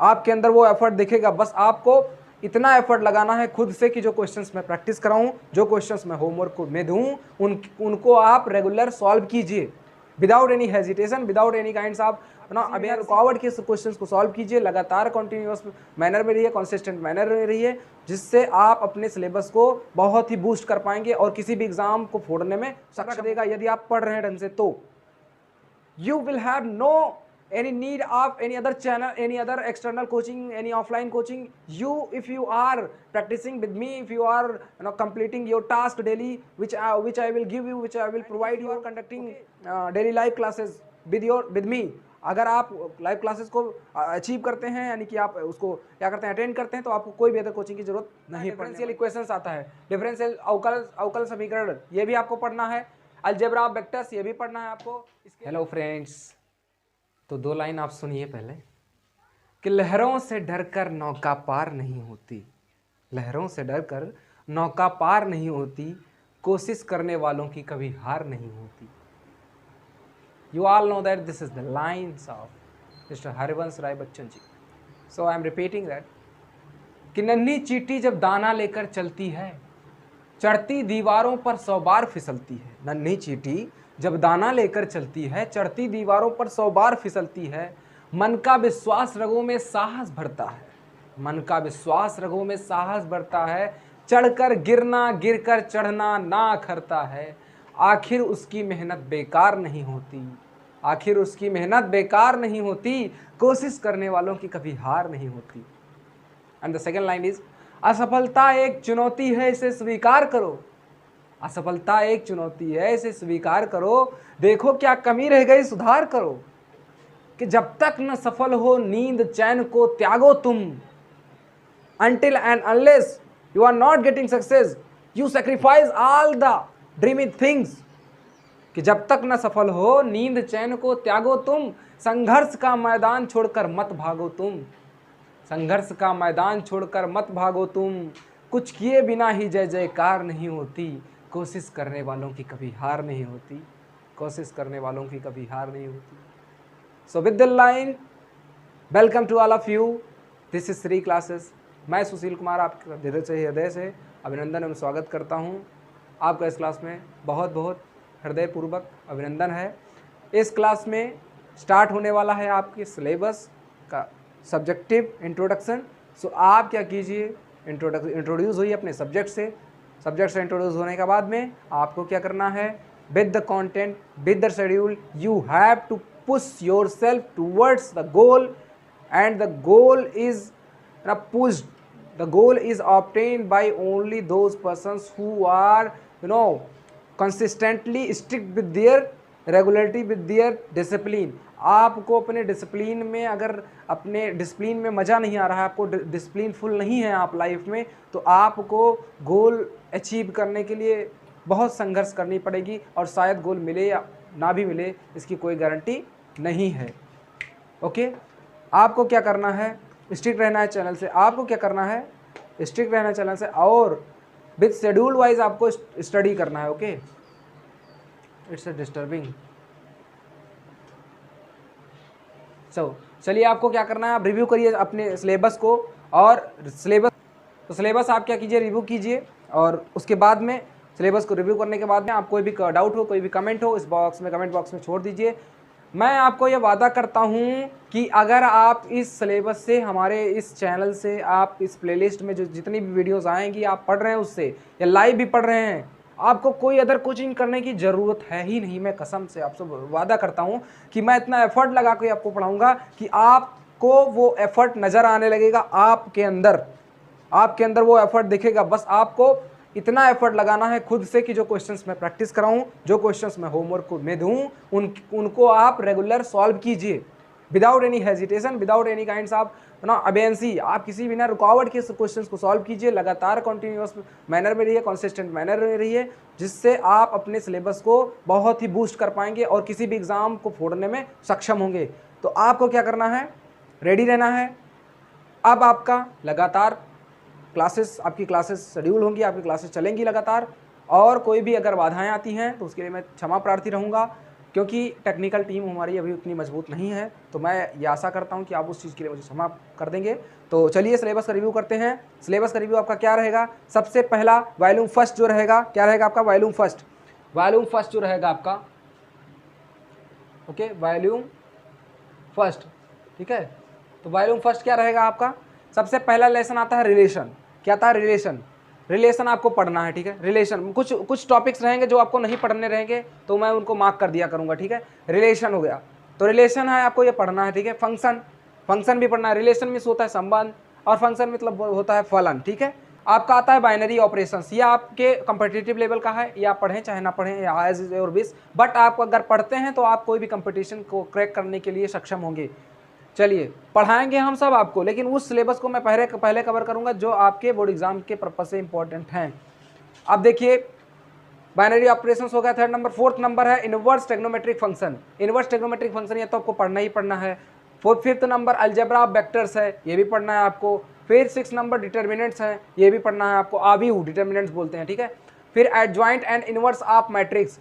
आपके अंदर वो एफर्ट दिखेगा। बस आपको इतना एफर्ट लगाना है खुद से कि जो क्वेश्चंस मैं प्रैक्टिस कराऊं, जो क्वेश्चंस मैं होमवर्क में दूं, उनको आप रेगुलर सॉल्व कीजिए without any hesitation, without any kinds of अभी रुकावट के क्वेश्चंस को सॉल्व कीजिए। लगातार कंटिन्यूअस मैनर में रहिए, कंसिस्टेंट मैनर में रहिए, जिससे आप अपने सिलेबस को बहुत ही बूस्ट कर पाएंगे और किसी भी एग्जाम को फोड़ने में सक्षम देगा। यदि आप पढ़ रहे हैं ढंग से तो you will have no any need of any other channel, any other external coaching, any offline coaching. If you are practicing with me, if you are completing your task daily, which I will give you, which I will provide you, conducting daily live classes with me, अगर आप live classes को achieve करते हैं, यानी कि आप उसको क्या करते हैं, अटेंड करते हैं, तो आपको कोई भी अदर कोचिंग की जरूरत नहीं। डिफरेंशियल इक्वेशंस आता है, डिफरेंशियल अवकल समीकरण, ये भी आपको पढ़ना है। अलजेब्रा ऑफ वेक्टर्स, ये भी पढ़ना है आपको। हेलो फ्रेंड्स, तो दो लाइन आप सुनिए पहले कि लहरों से डरकर नौका पार नहीं होती, लहरों से डरकर नौका पार नहीं होती, कोशिश करने वालों की कभी हार नहीं होती। You all know that this is the lines of Mr. Harivansh Rai Bachchan ji. So I am repeating that कि नन्ही चींटी जब दाना लेकर चलती है, चढ़ती दीवारों पर 100 बार फिसलती है। नन्ही चींटी जब दाना लेकर चलती है, चढ़ती दीवारों पर 100 बार फिसलती है। मन का विश्वास रगों में साहस भरता है, मन का विश्वास रगों में साहस भरता है। चढ़कर गिरना, गिरकर चढ़ना ना अखरता है। आखिर उसकी मेहनत बेकार नहीं होती, आखिर उसकी मेहनत बेकार नहीं होती, कोशिश करने वालों की कभी हार नहीं होती। And the second line is असफलता एक चुनौती है, इसे स्वीकार करो। असफलता एक चुनौती है, इसे स्वीकार करो। देखो क्या कमी रह गई, सुधार करो। कि जब तक न सफल हो नींद चैन को त्यागो तुम। Until and unless you are not getting success, you sacrifice all the dreamy things. कि जब तक न सफल हो नींद चैन को त्यागो तुम। संघर्ष का मैदान छोड़कर मत भागो तुम, संघर्ष का मैदान छोड़कर मत भागो तुम। कुछ किए बिना ही जय जयकार नहीं होती, कोशिश करने वालों की कभी हार नहीं होती, कोशिश करने वालों की कभी हार नहीं होती। So with the line, welcome to all of you, this is Shri classes. मैं सुशील कुमार आपका हृदय से अभिनंदन एवं स्वागत करता हूं। आपका इस क्लास में बहुत बहुत हृदयपूर्वक अभिनंदन है। इस क्लास में स्टार्ट होने वाला है आपके सिलेबस का सब्जेक्टिव इंट्रोडक्शन। सो आप क्या कीजिए, इंट्रोड्यूस होइए अपने सब्जेक्ट से इंट्रोड्यूस होने के बाद में आपको क्या करना है, with the content, with the schedule, you have to push yourself towards the goal, and the goal is pushed, the goal is obtained by only those persons who are consistently stick with their regularity, with their discipline। आपको अपने discipline में, अगर अपने discipline में मज़ा नहीं आ रहा है, आपको डिसिप्लिन फुल नहीं है आप लाइफ में, तो आपको गोल अचीव करने के लिए बहुत संघर्ष करनी पड़ेगी। और शायद गोल मिले या ना भी मिले, इसकी कोई गारंटी नहीं है। ओके, आपको क्या करना है, स्ट्रिक्ट रहना है चैनल से। आपको क्या करना है, स्ट्रिक्ट रहना है चैनल से, और विद शेड्यूल वाइज आपको स्टडी करना है। Okay, it's disturbing. चलिए आपको क्या करना है, आप रिव्यू करिए अपने सिलेबस को। और सिलेबस आप क्या कीजिए, रिव्यू कीजिए। और उसके बाद में सिलेबस को रिव्यू करने के बाद में आप कोई भी डाउट हो, कोई भी कमेंट हो, इस बॉक्स में, कमेंट बॉक्स में छोड़ दीजिए। मैं आपको ये वादा करता हूँ कि अगर आप इस सिलेबस से, हमारे इस चैनल से, आप इस प्लेलिस्ट में जो जितनी भी वीडियोस आएंगी आप पढ़ रहे हैं उससे, या लाइव भी पढ़ रहे हैं, आपको कोई अदर कोचिंग करने की ज़रूरत है ही नहीं। मैं कसम से आपसे वादा करता हूँ कि मैं इतना एफर्ट लगा के आपको पढ़ाऊँगा कि आपको वो एफर्ट नज़र आने लगेगा। आपके अंदर वो एफर्ट दिखेगा। बस आपको इतना एफर्ट लगाना है खुद से कि जो क्वेश्चंस मैं प्रैक्टिस कराऊं, जो क्वेश्चंस मैं होमवर्क में दूं, उनको आप रेगुलर सॉल्व कीजिए without any hesitation, without any kinds of absence. आप किसी बिना रुकावट के क्वेश्चंस को सॉल्व कीजिए। लगातार कंटिन्यूअस मैनर में रहिए, कंसिस्टेंट मैनर में रहिए, जिससे आप अपने सिलेबस को बहुत ही बूस्ट कर पाएंगे और किसी भी एग्जाम को फोड़ने में सक्षम होंगे। तो आपको क्या करना है, रेडी रहना है। अब आपका लगातार आपकी क्लासेस शेड्यूल होंगी, आपकी क्लासेस चलेंगी लगातार। और कोई भी अगर बाधाएं आती हैं तो उसके लिए मैं क्षमा प्रार्थी रहूँगा, क्योंकि टेक्निकल टीम हमारी अभी उतनी मजबूत नहीं है, तो मैं ये आशा करता हूँ कि आप उस चीज़ के लिए मुझे क्षमा कर देंगे। तो चलिए सिलेबस का रिव्यू करते हैं। सिलेबस का रिव्यू आपका क्या रहेगा, सबसे पहला वॉल्यूम फर्स्ट जो रहेगा, क्या रहेगा आपका वॉल्यूम फर्स्ट जो रहेगा आपका, ओके, वॉल्यूम फर्स्ट, ठीक है। तो वॉल्यूम फर्स्ट क्या रहेगा आपका, सबसे पहला लेसन आता है रिलेशन। क्या आता है, रिलेशन आपको पढ़ना है, ठीक है। रिलेशन कुछ टॉपिक्स रहेंगे जो आपको नहीं पढ़ने रहेंगे, तो मैं उनको मार्क कर दिया करूंगा, ठीक है। रिलेशन हो गया, तो रिलेशन है आपको ये पढ़ना है, ठीक है। फंक्शन भी पढ़ना है। रिलेशन मीन्स होता है संबंध, और फंक्शन मतलब होता है फलन, ठीक है। आपका आता है बाइनरी ऑपरेशंस, ये आपके कॉम्पिटिटिव लेवल का है, ये आप पढ़ें चाहे ना पढ़ें, या एज योर विश, बट आप अगर पढ़ते हैं तो आप कोई भी कंपटीशन को क्रैक करने के लिए सक्षम होंगे। चलिए पढ़ाएंगे हम सब आपको, लेकिन उस सिलेबस को मैं पहले कवर करूंगा जो आपके बोर्ड एग्जाम के पर्पज से इंपॉर्टेंट हैं। अब देखिए बाइनरी ऑपरेशंस हो गया थर्ड नंबर। फोर्थ नंबर है inverse trigonometric function. Inverse trigonometric function ये तो आपको पढ़ना ही पढ़ना है। Fifth number algebra of vectors है, ये भी पढ़ना है आपको। फिर 6 नंबर डिटर्मिनेंट्स हैं, ये भी पढ़ना है आपको। आव्यूह डिटर्मिनेंट्स बोलते हैं, ठीक है। फिर adjoint and inverse of matrix,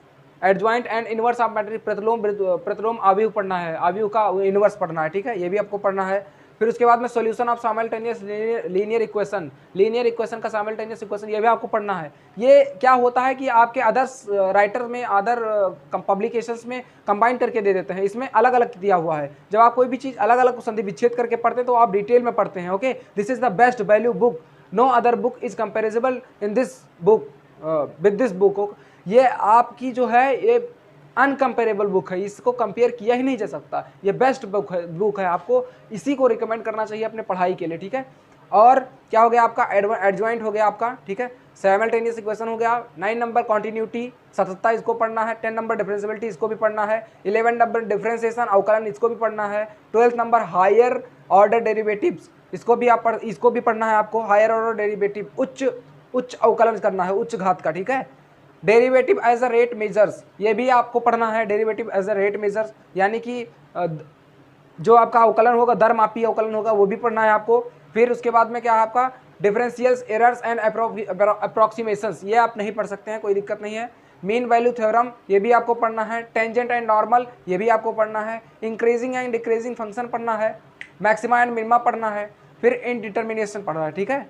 प्रतिलोम आव्यूह पढ़ना है, आव्यूह का इनवर्स पढ़ना है, ठीक है, ये भी आपको पढ़ना है। फिर उसके बाद में solution of simultaneous linear equation का साइमल्टेनियस इक्वेशन, ये भी आपको पढ़ना है। ये क्या होता है कि आपके अदर्स राइटर में, अदर पब्लिकेशंस में कंबाइन करके दे देते हैं, इसमें अलग अलग दिया हुआ है। जब आप कोई भी चीज़ अलग अलग संधि विच्छेद करके पढ़ते हैं तो आप डिटेल में पढ़ते हैं, okay. This is the best value book, no other book is comparable in this book with this book. ये आपकी जो है ये अनकम्पेरेबल बुक है, इसको कंपेयर किया ही नहीं जा सकता, ये बेस्ट बुक है, आपको इसी को रिकमेंड करना चाहिए अपने पढ़ाई के लिए, ठीक है। और क्या हो गया आपका एडजॉइंट हो गया आपका, ठीक है। साइमल्टेनियस इक्वेशन हो गया। 9 नंबर कॉन्टिन्यूटी सततता, इसको पढ़ना है। 10 नंबर डिफरेंशियबिलिटी, इसको भी पढ़ना है। 11 नंबर डिफरेंशिएशन अवकलन, इसको भी पढ़ना है। 12th number higher order derivatives, इसको भी पढ़ना है आपको। हायर ऑर्डर डेरिवेटिव, उच्च अवकलन करना है, उच्च घात का, ठीक है। Derivative as a rate measures, ये भी आपको पढ़ना है। Derivative as a rate measures यानी कि जो आपका अवकलन होगा, दर मापी अवकलन होगा, वो भी पढ़ना है आपको। फिर उसके बाद में क्या है आपका डिफरेंशियल्स, एरर्स एंड अप्रोक्सीमेशंस, ये आप नहीं पढ़ सकते हैं, कोई दिक्कत नहीं है। मीन वैल्यू थ्योरम, ये भी आपको पढ़ना है। टेंजेंट एंड नॉर्मल, ये भी आपको पढ़ना है। इंक्रीजिंग एंड डिक्रीजिंग फंक्शन पढ़ना है। मैक्सिमा एंड मिनिमा पढ़ना है। फिर इनडिटर्मिनेशन पढ़ना है, ठीक है।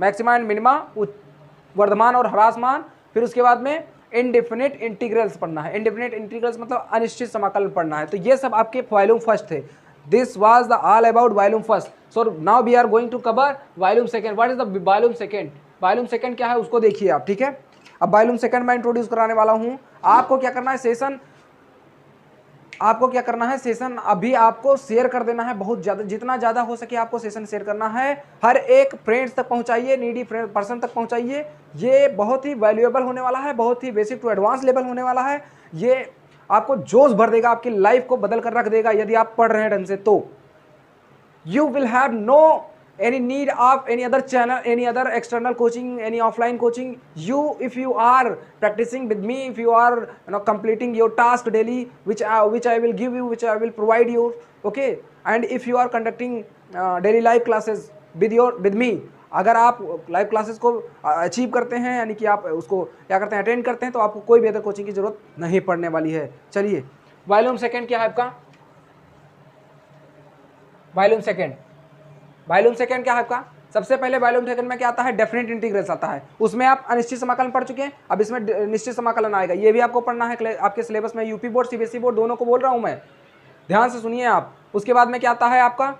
मैक्सिमा एंड मिनिमा, वर्धमान और ह्रासमान। फिर उसके बाद में इनडेफिनिट इंटीग्रल्स पढ़ना है। इनडेफिनिट इंटीग्रल्स मतलब अनिश्चित समाकलन पढ़ना है। तो ये सब आपके वॉल्यूम फर्स्ट थे। This was the all about volume first. So now we are going to cover volume second. What is the volume second? Volume second क्या है उसको देखिए आप, ठीक है। अब वॉल्यूम सेकंड मैं इंट्रोड्यूस कराने वाला हूँ। आपको क्या करना है, सेशन अभी आपको शेयर कर देना है, बहुत ज़्यादा, जितना ज़्यादा हो सके आपको सेशन शेयर करना है। हर एक फ्रेंड्स तक पहुंचाइए, नीडी पर्सन तक पहुंचाइए। ये बहुत ही वैल्यूएबल होने वाला है, बहुत ही बेसिक टू एडवांस लेवल होने वाला है। ये आपको जोश भर देगा, आपकी लाइफ को बदल कर रख देगा यदि आप पढ़ रहे हैं ढंग से। तो you will have no any need of any other channel, any other external coaching, any offline coaching. If you are practicing with me, if you are completing your task daily, which I will give you, which I will provide you, okay, and if you are conducting daily live classes with me, अगर आप live classes को achieve करते हैं, यानी कि आप उसको क्या करते हैं, अटेंड करते हैं, तो आपको कोई भी अदर कोचिंग की जरूरत नहीं पड़ने वाली है। चलिए वॉल्यूम सेकंड क्या है आपका, वॉल्यूम सेकंड क्या है आपका? सबसे पहले वॉल्यूम सेकंड में क्या आता है, डेफिनेट इंटीग्रल्स आता है। उसमें आप अनिश्चित समाकलन पढ़ चुके हैं, अब इसमें निश्चित समाकलन आएगा, ये भी आपको पढ़ना है आपके सिलेबस में। यूपी बोर्ड सीबीएसई बोर्ड दोनों को बोल रहा हूं मैं, ध्यान से सुनिए आप। उसके बाद में क्या आता है आपका,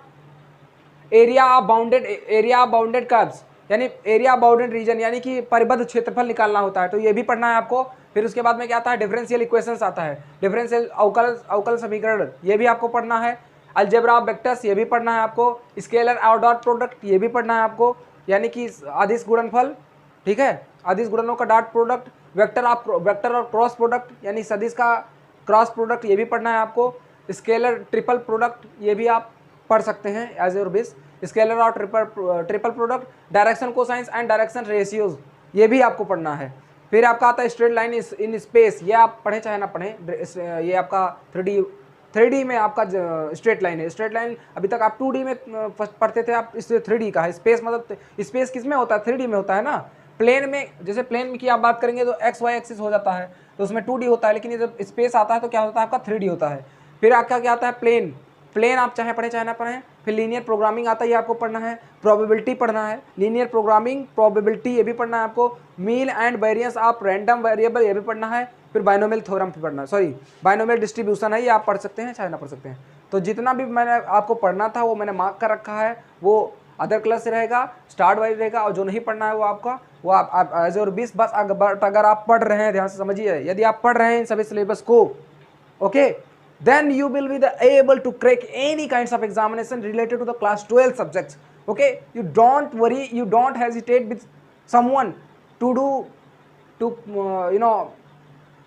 एरिया ऑफ बाउंडेड कर्व्स, यानी एरिया ऑफ बाउंडेड रीजन, यानी कि परिबद्ध क्षेत्रफल निकालना होता है, तो ये भी पढ़ना है आपको। फिर उसके बाद में क्या आता है, डिफरेंशियल इक्वेशंस आता है, डिफरेंशियल अवकल समीकरण, ये भी आपको पढ़ना है। अलजेब्रा ऑफ वेक्टर्स, ये भी पढ़ना है आपको। स्केलर और डॉट प्रोडक्ट, ये भी पढ़ना है आपको, यानी कि अदिश गुणनफल, ठीक है, अदिश गुणनों का डॉट प्रोडक्ट। वेक्टर और क्रॉस प्रोडक्ट, यानी सदिश का क्रॉस प्रोडक्ट, ये भी पढ़ना है आपको। स्केलर ट्रिपल प्रोडक्ट, ये भी आप पढ़ सकते हैं एज योर विश। स्केलर और triple product, direction cosines and direction ratios, ये भी आपको पढ़ना है। फिर आपका आता है स्ट्रेट लाइन इन स्पेस, ये आप पढ़ें चाहे ना पढ़ें, ये आपका 3D में आपका स्ट्रेट लाइन है। स्ट्रेट लाइन अभी तक आप 2D में पढ़ते थे, आप इस 3D का है। स्पेस मतलब स्पेस किस में होता है, 3D में होता है ना। प्लेन में, जैसे प्लेन में की आप बात करेंगे तो एक्स वाई एक्सिस हो जाता है, तो उसमें 2D होता है, लेकिन ये जब स्पेस आता है तो क्या होता है आपका 3D होता है। फिर आपका क्या आता है प्लेन, प्लेन आप चाहे पढ़े चाहे ना पढ़ें। फिर लीनियर प्रोग्रामिंग आता है, ये आपको पढ़ना है। प्रोबेबिलिटी पढ़ना है, लीनियर प्रोग्रामिंग, प्रोबेबिलिटी ये भी पढ़ना है आपको। Mean and variance of random variable ये भी पढ़ना है। फिर बाइनोमियल थ्योरम भी पढ़ना है, सॉरी बाइनोमियल डिस्ट्रीब्यूशन है, ये आप पढ़ सकते हैं चाहे ना पढ़ सकते हैं। तो जितना भी मैंने आपको पढ़ना था वो मैंने मार्क कर रखा है, वो अदर क्लास से रहेगा, स्टार्ट वाइज रहेगा, और जो नहीं पढ़ना है वो आपका वो आप एज और 20 बस। अगर आप पढ़ रहे हैं, ध्यान से समझिए, यदि आप पढ़ रहे हैं इन सभी सिलेबस को, okay, then you will be able to crack any kinds of examination related to the class 12 subjects. Okay, you don't worry, you don't hesitate with someone to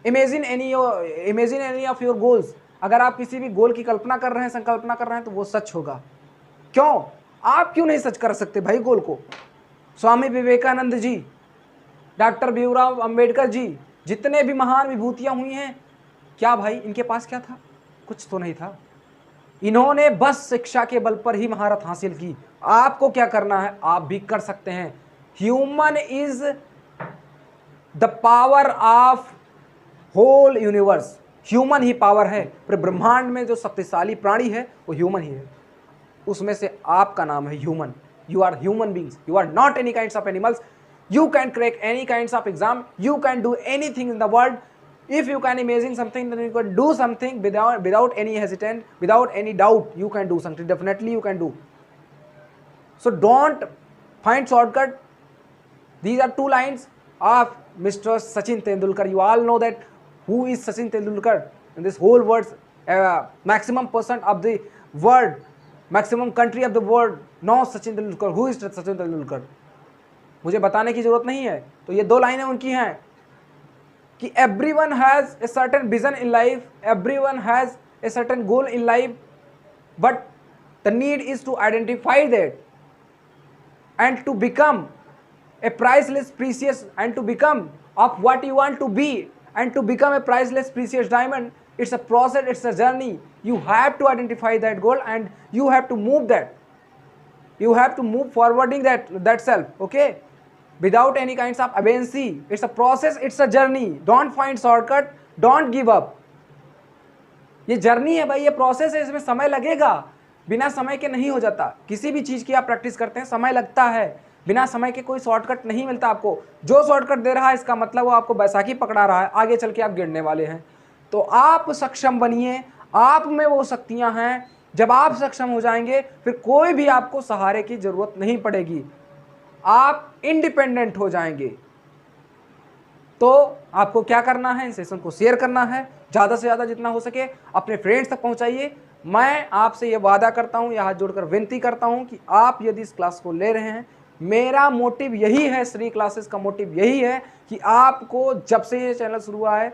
imagine any of your goals. अगर आप किसी भी गोल की कल्पना कर रहे हैं, संकल्पना कर रहे हैं, तो वो सच होगा। क्यों? आप क्यों नहीं सच कर सकते भाई गोल को? स्वामी विवेकानंद जी, डॉक्टर भीमराव अंबेडकर जी, जितने भी महान विभूतियां हुई हैं, क्या भाई इनके पास क्या था? कुछ तो नहीं था। इन्होंने बस शिक्षा के बल पर ही महारत हासिल की। आपको क्या करना है? आप भी कर सकते हैं। Human is the power of whole universe. Human ही पावर है, पर ब्रह्मांड में जो शक्तिशाली प्राणी है वो ह्यूमन ही है। उसमें से आपका नाम है human. You are human beings, you are not any kinds of animals. You can crack any kinds of exam, you can do anything in the world. If you can imagine something, then you can do something without any hesitant, without any doubt. You can do something. Definitely you can do. So don't find shortcut. These are two lines of Mr. Sachin Tendulkar. You all know that who is Sachin Tendulkar in this whole world. Maximum percent of the world, maximum country of the world knows Sachin Tendulkar. Who is Sachin Tendulkar? मुझे बताने की जरूरत नहीं है। तो ये दो लाइनें उनकी हैं कि everyone has a certain vision in life, everyone has a certain goal in life, but the need is to identify that and to become a priceless, precious, and to become of what you want to be, and to become a priceless, precious diamond. It's a process, it's a journey. You have to identify that goal and you have to move that. You have to move forwarding that self, okay? Without any kinds of agency. It's a process, it's a journey. Don't find shortcut, don't give up. ये journey है भाई, ये process है, इसमें समय लगेगा। बिना समय के नहीं हो जाता। किसी भी चीज़ की आप प्रैक्टिस करते हैं समय लगता है। बिना समय के कोई शॉर्टकट नहीं मिलता आपको। जो शॉर्टकट दे रहा है इसका मतलब वो आपको बैसाखी पकड़ा रहा है, आगे चल के आप गिरने वाले हैं। तो आप सक्षम बनिए, आप में वो शक्तियाँ हैं। जब आप सक्षम हो जाएंगे फिर कोई भी आपको सहारे की ज़रूरत नहीं पड़ेगी, आप इंडिपेंडेंट हो जाएंगे। तो आपको क्या करना है? इन सेशन को शेयर करना है, ज़्यादा से ज़्यादा जितना हो सके अपने फ्रेंड्स तक पहुंचाइए। मैं आपसे ये वादा करता हूं, या हाथ जोड़कर विनती करता हूं कि आप यदि इस क्लास को ले रहे हैं, मेरा मोटिव यही है, श्री क्लासेस का मोटिव यही है कि आपको, जब से ये चैनल शुरू हुआ है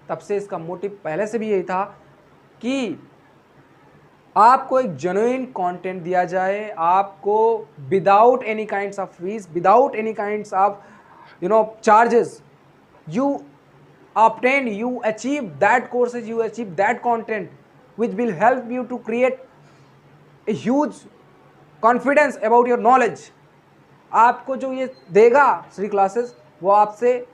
तब से इसका मोटिव पहले से भी यही था कि आपको एक जेन्युइन कंटेंट दिया जाए, आपको without any kinds of fees, without any kinds of charges, you obtain, you achieve that courses, you achieve that content which will help you to create a huge confidence about your knowledge. आपको जो ये देगा Shri classes, वो आपसे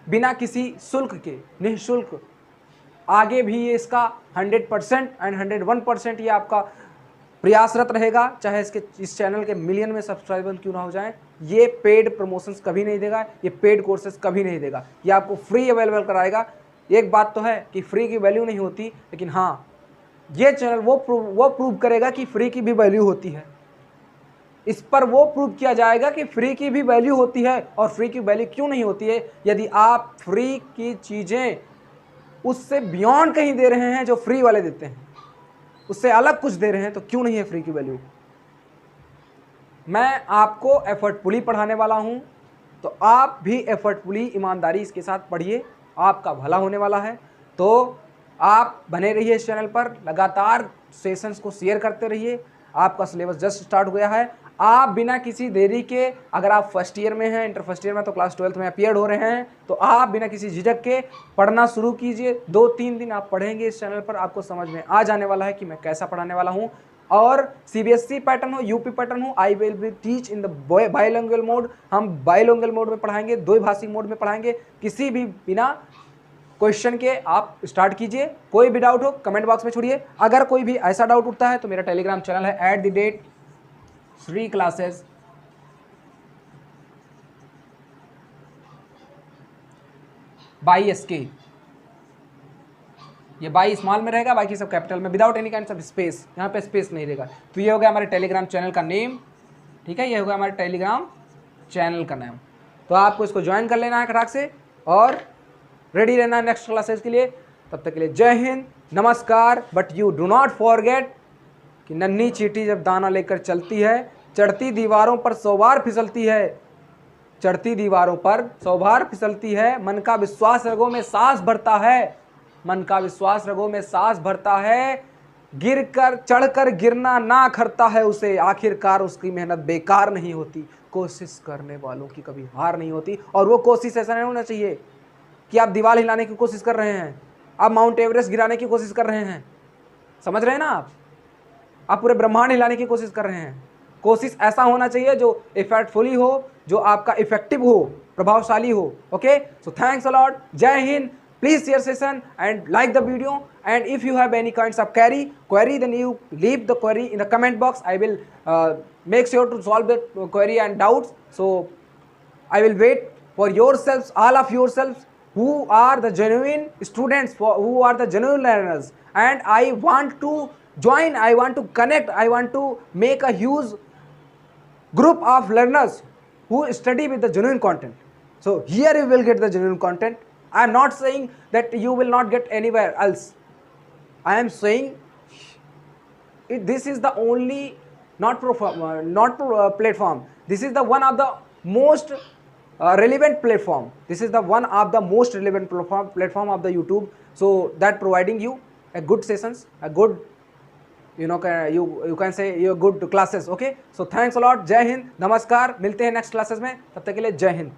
बिना किसी शुल्क के, निःशुल्क, आगे भी ये इसका 100% एंड 101% ये आपका प्रयासरत रहेगा, चाहे इस चैनल के मिलियन में सब्सक्राइबर क्यों ना हो जाएं। ये पेड प्रमोशंस कभी नहीं देगा, ये पेड कोर्सेज कभी नहीं देगा, ये आपको फ्री अवेलेबल कराएगा। एक बात तो है कि फ्री की वैल्यू नहीं होती, लेकिन हाँ, ये चैनल वो प्रूव करेगा कि फ्री की भी वैल्यू होती है। इस पर वो प्रूव किया जाएगा कि फ्री की भी वैल्यू होती है, और फ्री की वैल्यू क्यों नहीं होती है। यदि आप फ्री की चीज़ें उससे बियॉन्ड कहीं दे रहे हैं जो फ्री वाले देते हैं, उससे अलग कुछ दे रहे हैं, तो क्यों नहीं है फ्री की वैल्यू। मैं आपको एफर्टफुली पढ़ाने वाला हूं, तो आप भी एफर्टफुली ईमानदारी इसके साथ पढ़िए, आपका भला होने वाला है। तो आप बने रहिए इस चैनल पर, लगातार सेशंस को शेयर करते रहिए। आपका सिलेबस जस्ट स्टार्ट हो गया है। आप बिना किसी देरी के, अगर आप फर्स्ट ईयर में हैं, इंटर फर्स्ट ईयर में, तो क्लास 12th में अपीयर हो रहे हैं, तो आप बिना किसी झिझक के पढ़ना शुरू कीजिए। 2-3 दिन आप पढ़ेंगे इस चैनल पर, आपको समझ में आ जाने वाला है कि मैं कैसा पढ़ाने वाला हूँ। और CBSE पैटर्न हो, UP पैटर्न हो, I will be teach in the bilingual mode. हम बाइलिंगुअल मोड में पढ़ाएंगे, द्विभाषी मोड में पढ़ाएंगे। किसी भी बिना क्वेश्चन के आप स्टार्ट कीजिए। कोई भी डाउट हो कमेंट बॉक्स में छोड़िए। अगर कोई भी ऐसा डाउट उठता है तो मेरा टेलीग्राम चैनल है @3 classes by SK। ये बाई स्मॉल में रहेगा, बाकी सब कैपिटल में, without any kind of space. यहाँ पे स्पेस नहीं रहेगा। तो ये हो गया हमारे टेलीग्राम चैनल का नेम, ठीक है। ये होगा हमारे टेलीग्राम चैनल का नाम। तो आपको इसको ज्वाइन कर लेना है खटाक से और रेडी रहना है नेक्स्ट क्लासेस के लिए। तब तक के लिए जय हिंद, नमस्कार। But you do not forget कि नन्ही चींटी जब दाना लेकर चलती है, चढ़ती दीवारों पर 100 बार फिसलती है, चढ़ती दीवारों पर 100 बार फिसलती है। मन का विश्वास रगों में सांस भरता है, मन का विश्वास रगों में सांस भरता है। गिर कर चढ़कर गिरना ना करता है उसे, आखिरकार उसकी मेहनत बेकार नहीं होती। कोशिश करने वालों की कभी हार नहीं होती। और वो कोशिश ऐसा नहीं होना चाहिए कि आप दीवार हिलाने की कोशिश कर रहे हैं, आप माउंट एवरेस्ट गिराने की कोशिश कर रहे हैं। समझ रहे हैं ना आप पूरे ब्रह्मांड हिलाने की कोशिश कर रहे हैं। कोशिश ऐसा होना चाहिए जो इफेक्टफुली हो, जो आपका इफेक्टिव हो, प्रभावशाली हो। Okay, so thanks a lot. जय Hind. Please share session and like the video, and if you have any kinds of query, then you leave the query in the comment box. I will make sure to solve the query and doubts. So I will wait for yourselves, all of yourselves who are the genuine students, who are the genuine learners, and I want to join, I want to connect, I want to make a huge group of learners who study with the genuine content. So here you will get the genuine content. I am not saying that you will not get anywhere else. I am saying this is the only platform. This is the one of the most relevant platform. This is the one of the most relevant platform of the YouTube. So that providing you a good sessions, a good, you can say your good classes. Okay, so thanks a lot. जय हिंद, नमस्कार। मिलते हैं next classes में। तब तक के लिए जय हिंद।